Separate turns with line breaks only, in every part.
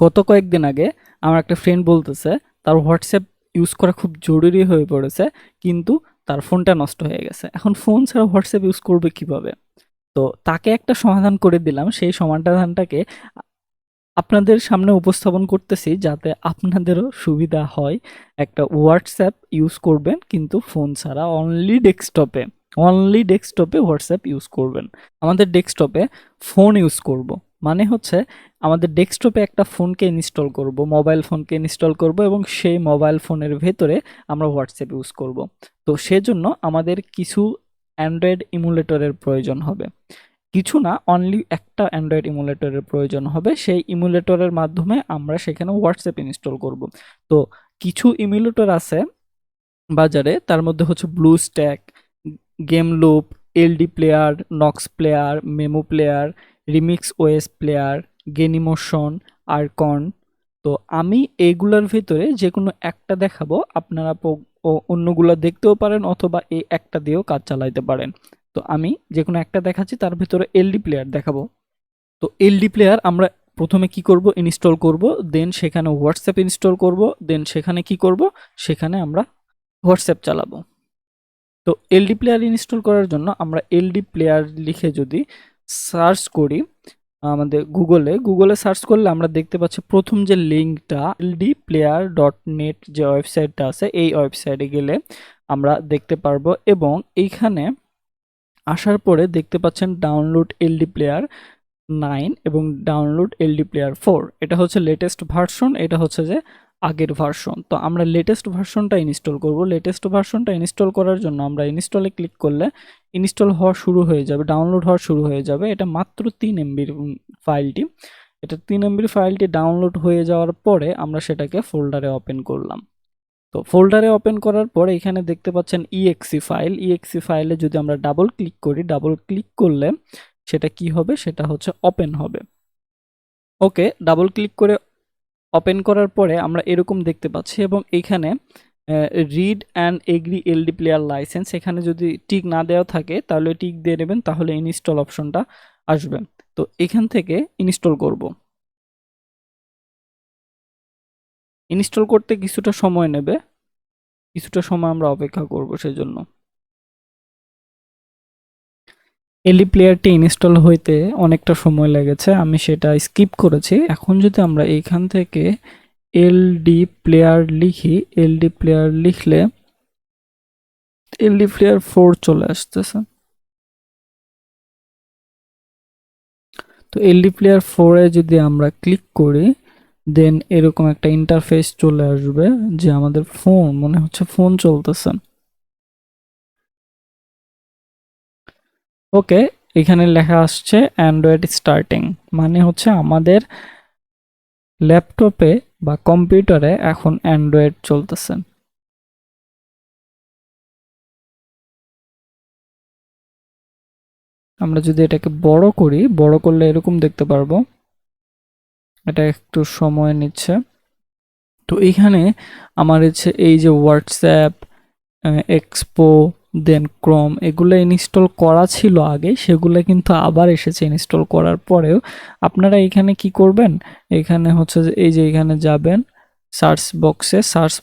গত কয়েকদিন আগে আমার একটা ফ্রেন্ড বলতেছে তার হোয়াটসঅ্যাপ ইউজ করা খুব জরুরি হয়ে পড়েছে, কিন্তু তার ফোনটা নষ্ট হয়ে গেছে। এখন ফোন ছাড়া হোয়াটসঅ্যাপ ইউজ করবে কিভাবে? তো তাকে একটা সমাধান করে দিলাম। সেই সমাধানটাকে আপনাদের সামনে উপস্থাপন করতেছি যাতে আপনাদেরও সুবিধা হয়। একটা হোয়াটসঅ্যাপ ইউজ করবেন কিন্তু ফোন ছাড়া, অনলি ডেস্কটপে হোয়াটসঅ্যাপ ইউজ করবেন। আমাদের ডেস্কটপে ফোন ইউজ করব, মানে হচ্ছে আমাদের ডেস্কটপে একটা ফোনকে ইনস্টল করব, মোবাইল ফোনকে ইনস্টল করব, এবং সেই মোবাইল ফোনের ভেতরে আমরা হোয়াটসঅ্যাপ ইউজ করব। তো সেজন্য আমাদের কিছু অ্যান্ড্রয়েড ইমুলেটরের প্রয়োজন হবে। কিছু না, অনলি একটা অ্যান্ড্রয়েড ইমুলেটরের প্রয়োজন হবে। সেই ইমুলেটরের মাধ্যমে আমরা সেখানে হোয়াটসঅ্যাপ ইনস্টল করব। তো কিছু ইমুলেটর আছে বাজারে, তার মধ্যে হচ্ছে blue stack, game loop, LD player, Nox player, Memu player, Remix OS player, Genymotion, Archon. তো আমি এইগুলোর ভিতরে যে কোনো একটা দেখাবো, আপনারা অন্যগুলো দেখতেও পারেন অথবা এই একটা দিয়েও কাজ চালাইতে পারেন। তো আমি যে কোনো একটা দেখাচ্ছি, তার ভিতরে এলডি প্লেয়ার দেখাবো। তো এলডি প্লেয়ার আমরা প্রথমে কি করব, ইনস্টল করব, দেন সেখানে হোয়াটসঅ্যাপ ইনস্টল করব, দেন সেখানে কি করব, সেখানে আমরা হোয়াটসঅ্যাপ চালাবো। তো এলডি প্লেয়ার ইনস্টল করার জন্য আমরা এলডি প্লেয়ার লিখে যদি সার্চ করি, আমাদের গুগলে সার্চ করলে আমরা দেখতে পাচ্ছি প্রথম যে লিঙ্কটা ldplayer.net, যে ওয়েবসাইটটা আছে, এই ওয়েবসাইটে গেলে আমরা দেখতে পারবো। এবং এইখানে আসার পরে দেখতে পাচ্ছেন ডাউনলোড এলডি প্লেয়ার 9 এবং ডাউনলোড এলডি প্লেয়ার 4। এটা হচ্ছে লেটেস্ট ভার্সন, এটা হচ্ছে যে আগের ভার্সন। তো আমরা লেটেস্ট ভার্সনটা ইনস্টল করব। লেটেস্ট ভার্সনটা ইনস্টল করার জন্য আমরা ইনস্টলে ক্লিক করলে ইনস্টল হওয়া শুরু হয়ে যাবে, ডাউনলোড হওয়া শুরু হয়ে যাবে। এটা মাত্র 3 MB ফাইলটি। এটা 3 MB ফাইলটি ডাউনলোড হয়ে যাওয়ার পরে আমরা সেটাকে ফোল্ডারে ওপেন করলাম। তো ফোল্ডারে ওপেন করার পরে এখানে দেখতে পাচ্ছেন ইএক্সি ফাইলে যদি আমরা ডাবল ক্লিক করি, ডাবল ক্লিক করলে সেটা কি হবে, সেটা হচ্ছে ওপেন হবে। ওকে, ডাবল ক্লিক করে ওপেন করার পরে আমরা এরকম দেখতে পাচ্ছি, এবং এইখানে read and agree LD player license, এখানে যদি টিক না দেওয়া থাকে তাহলে টিক দিয়ে নেবেন, তাহলে ইনস্টল অপশনটা আসবে। তো এখান থেকে ইনস্টল করব। ইনস্টল করতে কিছুটা সময় নেবে, কিছুটা সময় আমরা অপেক্ষা করব সেজন্য। এলডি প্লেয়ারটি ইনস্টল হইতে অনেকটা সময় লেগেছে, আমি সেটা স্কিপ করেছি। এখন যদি আমরা এইখান থেকে এলডি প্লেয়ার লিখি, এলডি প্লেয়ার লিখলে এলডি প্লেয়ার 4 চলে আসতেছে। তো এলডি প্লেয়ার 4 এ যদি আমরা ক্লিক করি, দেন এরকম একটা ইন্টারফেস চলে আসবে, যে আমাদের ফোন মনে হচ্ছে ফোন চলতেছে। ওকে, এখানে লেখা আসছে অ্যান্ড্রয়েড স্টার্টিং, মানে হচ্ছে আমাদের ল্যাপটপে বা কম্পিউটারে এখন অ্যান্ড্রয়েড চলতেছে। আমরা যদি এটাকে বড় করি, বড় করলে এরকম দেখতে পারবো। এটা একটু সময় নিচ্ছে। তো এইখানে আমার হচ্ছে এই যে হোয়াটসঅ্যাপ, এক্সপো, দেন ক্রোম, এগুলো ইনস্টল করা ছিল আগে, সেগুলো কিন্তু আবার এসেছে ইনস্টল করার পরেও। আপনারা এখানে কি করবেন, এখানে হচ্ছে যে এই যে এখানে যাবেন সার্চ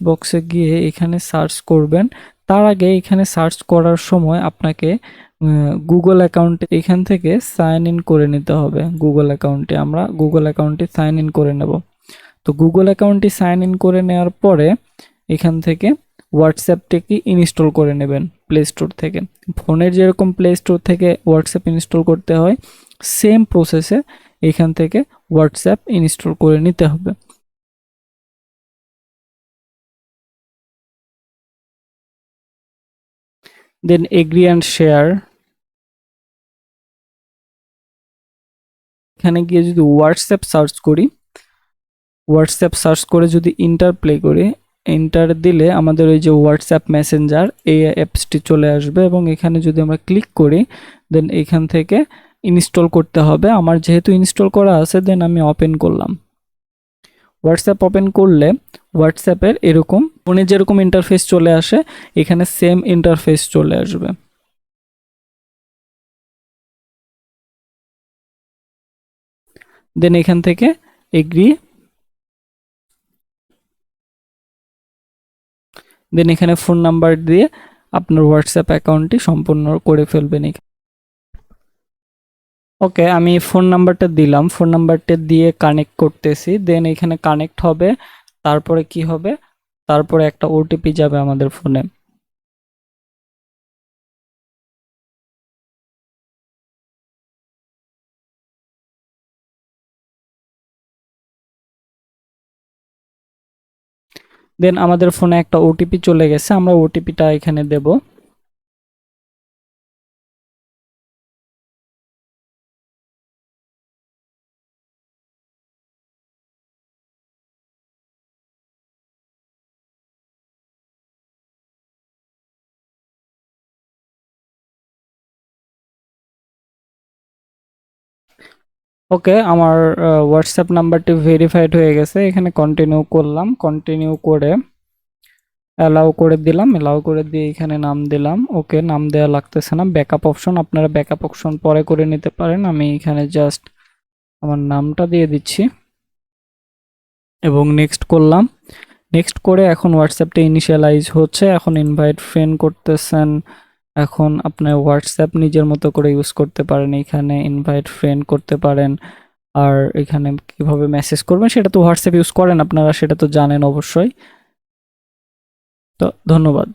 বক্সে গিয়ে এখানে সার্চ করবেন। তার আগে এখানে সার্চ করার সময় আপনাকে গুগল অ্যাকাউন্টে এখান থেকে সাইন ইন করে নিতে হবে। আমরা গুগল অ্যাকাউন্টে সাইন ইন করে নেব। তো গুগল অ্যাকাউন্টটি সাইন ইন করে নেওয়ার পরে এখান থেকে হোয়াটসঅ্যাপটিকে ইনস্টল করে নেবেন প্লে স্টোর থেকে। ফোনের যেরকম প্লে স্টোর থেকে হোয়াটসঅ্যাপ ইনস্টল করতে হয়, সেম প্রসেসে এখান থেকে হোয়াটসঅ্যাপ ইনস্টল করে নিতে হবে। দেন এগ্রি অ্যান্ড শেয়ার, এখানে গিয়ে যদি হোয়াটসঅ্যাপ সার্চ করি, হোয়াটসঅ্যাপ সার্চ করে যদি ইন্টার প্লে করি, এন্টার দিলে আমাদের ওই যে হোয়াটসঅ্যাপ মেসেঞ্জার, এই অ্যাপসটি চলে আসবে, এবং এখানে যদি আমরা ক্লিক করি, দেন এখান থেকে ইনস্টল করতে হবে। আমার যেহেতু ইনস্টল করা আছে, দেন আমি ওপেন করলাম। হোয়াটসঅ্যাপ ওপেন করলে হোয়াটসঅ্যাপের এরকম ফোনে যেরকম ইন্টারফেস চলে আসে, এখানে সেম ইন্টারফেস চলে আসবে। দেন এখান থেকে এগ্রি দেন এখানে ফোন নাম্বার দিয়ে আপনার হোয়াটসঅ্যাপ অ্যাকাউন্টটি সম্পূর্ণ করে ফেলবেন। ওকে, আমি ফোন নাম্বারটা দিলাম, ফোন নাম্বারটা দিয়ে কানেক্ট করতেছি, দেন এখানে কানেক্ট হবে। তারপরে কি হবে, তারপরে একটা ওটিপি যাবে আমাদের ফোনে। দেন আমাদের ফোনে একটা ওটিপি চলে গেছে, আমরা ওটিপিটা এখানে দেব। ওকে, আমার হোয়াটসঅ্যাপ নাম্বারটি ভেরিফাইড হয়ে গেছে। এখানে কন্টিনিউ করলাম, কন্টিনিউ করে অ্যালাউ করে দিলাম, অ্যালাউ করে দিয়ে এখানে নাম দিলাম। ওকে, নাম দেওয়া লাগতেছে না, ব্যাকআপ অপশন, আপনারা ব্যাকআপ অপশন পরে করে নিতে পারেন। আমি এখানে জাস্ট আমার নামটা দিয়ে দিচ্ছি এবং নেক্সট করলাম। নেক্সট করে এখন হোয়াটসঅ্যাপটা ইনিশিয়ালাইজ হচ্ছে, এখন ইনভাইট ফ্রেন্ড করতেছেন। এখন আপনার হোয়াটসঅ্যাপ নিজের মতো করে ইউজ করতে পারেন, এখানে ইনভাইট ফ্রেন্ড করতে পারেন। আর এখানে কিভাবে মেসেজ করবেন সেটা তো হোয়াটসঅ্যাপ ইউজ করেন আপনারা, সেটা তো জানেন অবশ্যই। তো ধন্যবাদ।